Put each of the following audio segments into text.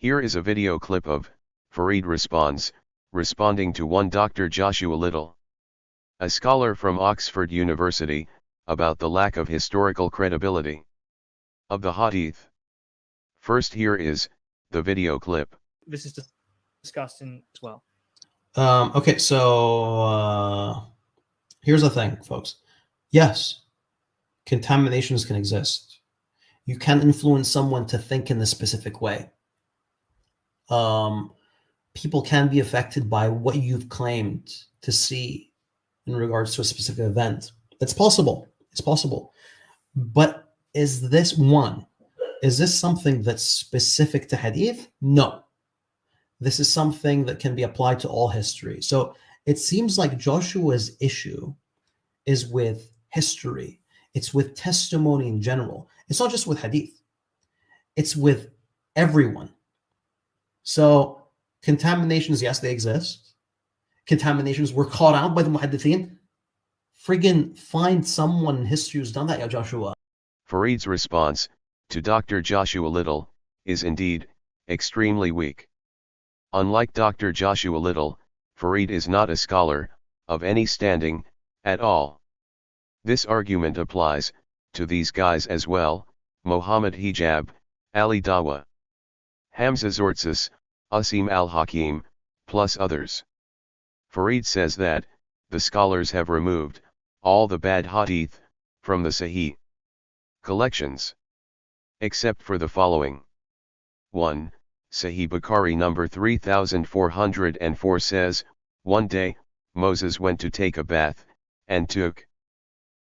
Here is a video clip of Farid responding to one Dr. Joshua Little, a scholar from Oxford University, about the lack of historical credibility of the hadith. First, here is the video clip. This is discussed in as well. Okay, so here's the thing, folks. Yes, contaminations can exist. You can influence someone to think in a specific way. People can be affected by what you've claimed to see in regards to a specific event. It's possible. It's possible. But is this something that's specific to hadith? No. This is something that can be applied to all history. So it seems like Joshua's issue is with history. It's with testimony in general. It's not just with hadith. It's with everyone. So contaminations, yes, they exist. Contaminations were caught out by the muhaddithin. Friggin' find someone in history who's done that, ya Joshua. Farid's response to Dr. Joshua Little is indeed extremely weak. Unlike Dr. Joshua Little, Farid is not a scholar of any standing at all. This argument applies to these guys as well: Mohammed Hijab, Ali Dawa, Hamza Zortzis, Asim al-Hakim, plus others. Farid says that the scholars have removed all the bad hadith from the Sahih collections, except for the following. 1. Sahih Bukhari number 3404 says, "One day, Moses went to take a bath, and took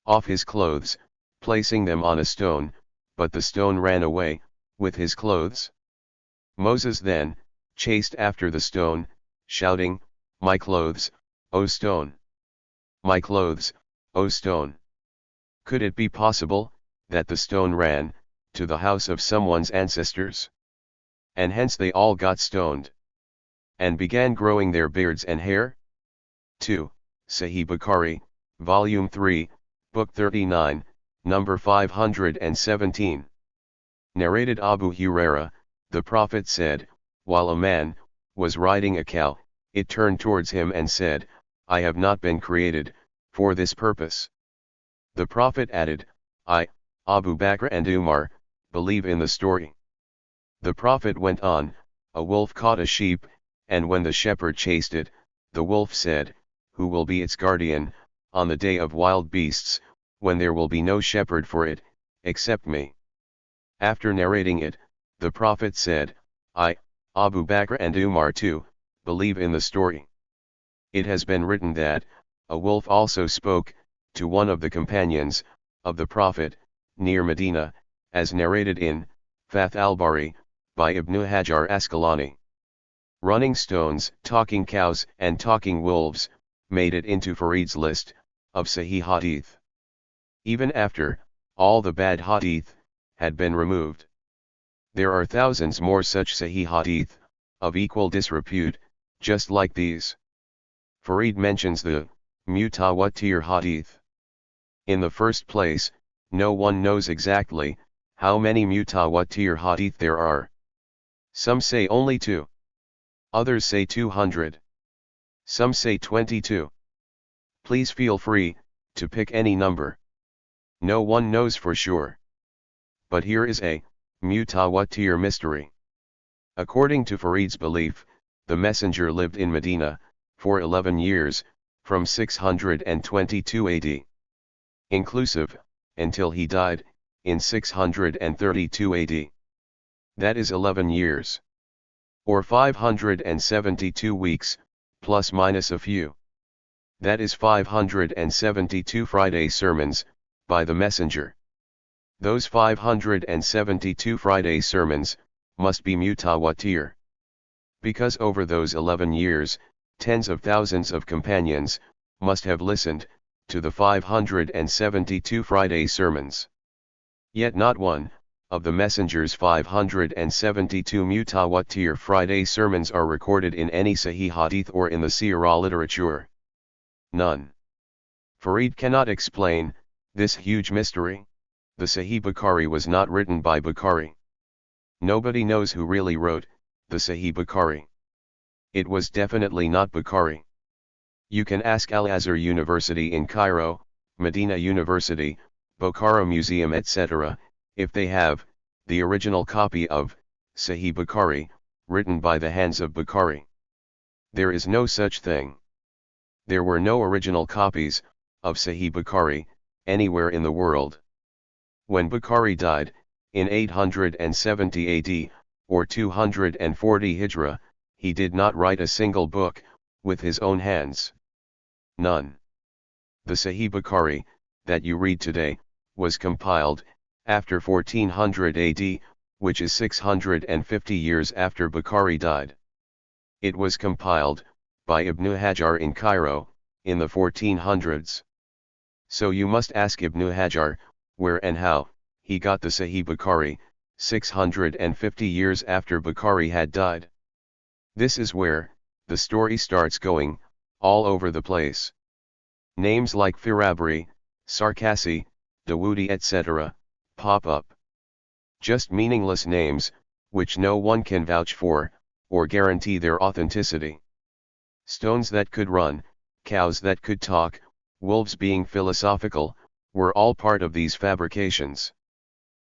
off his clothes, placing them on a stone, but the stone ran away with his clothes. Moses then chased after the stone, shouting, 'My clothes, O stone! My clothes, O stone!' Could it be possible that the stone ran to the house of someone's ancestors? And hence they all got stoned and began growing their beards and hair?" 2. Sahih Bukhari, Volume 3, Book 39, number 517. Narrated Abu Huraira, the Prophet said, while a man was riding a cow, it turned towards him and said, "I have not been created for this purpose." The Prophet added, "I, Abu Bakr and Umar, believe in the story." The Prophet went on, "A wolf caught a sheep, and when the shepherd chased it, the wolf said, 'Who will be its guardian, on the day of wild beasts, when there will be no shepherd for it, except me?' After narrating it, the Prophet said, 'I, Abu Bakr and Umar too, believe in the story.' It has been written that a wolf also spoke to one of the companions of the Prophet, near Medina, as narrated in Fath al-Bari, by Ibn Hajar Asqalani. Running stones, talking cows and talking wolves made it into Farid's list of Sahih Hadith, even after all the bad Hadith had been removed. There are thousands more such Sahih Hadith of equal disrepute, just like these. Farid mentions the Mutawatir Hadith. In the first place, no one knows exactly how many Mutawatir Hadith there are. Some say only 2. Others say 200. Some say 22. Please feel free to pick any number. No one knows for sure. But here is a Mutawatir mystery. According to Farid's belief, the Messenger lived in Medina for 11 years, from 622 AD inclusive, until he died in 632 AD. That is 11 years. Or 572 weeks, plus minus a few. That is 572 Friday sermons by the Messenger. Those 572 Friday sermons must be mutawatir. Because over those 11 years, tens of thousands of companions must have listened to the 572 Friday sermons. Yet not one of the Messenger's 572 mutawatir Friday sermons are recorded in any Sahih Hadith or in the Sirah literature. None. Farid cannot explain this huge mystery. The Sahih Bukhari was not written by Bukhari. Nobody knows who really wrote the Sahih Bukhari. It was definitely not Bukhari. You can ask Al-Azhar University in Cairo, Medina University, Bokhara Museum etc., if they have the original copy of Sahih Bukhari, written by the hands of Bukhari. There is no such thing. There were no original copies of Sahih Bukhari anywhere in the world. When Bukhari died, in 870 AD, or 240 Hijra, he did not write a single book with his own hands. None. The Sahih Bukhari that you read today was compiled after 1400 AD, which is 650 years after Bukhari died. It was compiled by Ibn Hajar in Cairo in the 1400s. So you must ask Ibn Hajar where and how he got the Sahih Bukhari 650 years after Bukhari had died. This is where the story starts going all over the place. Names like Firabri, Sarkasi, Dawoodi etc. pop up. Just meaningless names, which no one can vouch for, or guarantee their authenticity. Stones that could run, cows that could talk, wolves being philosophical, were all part of these fabrications.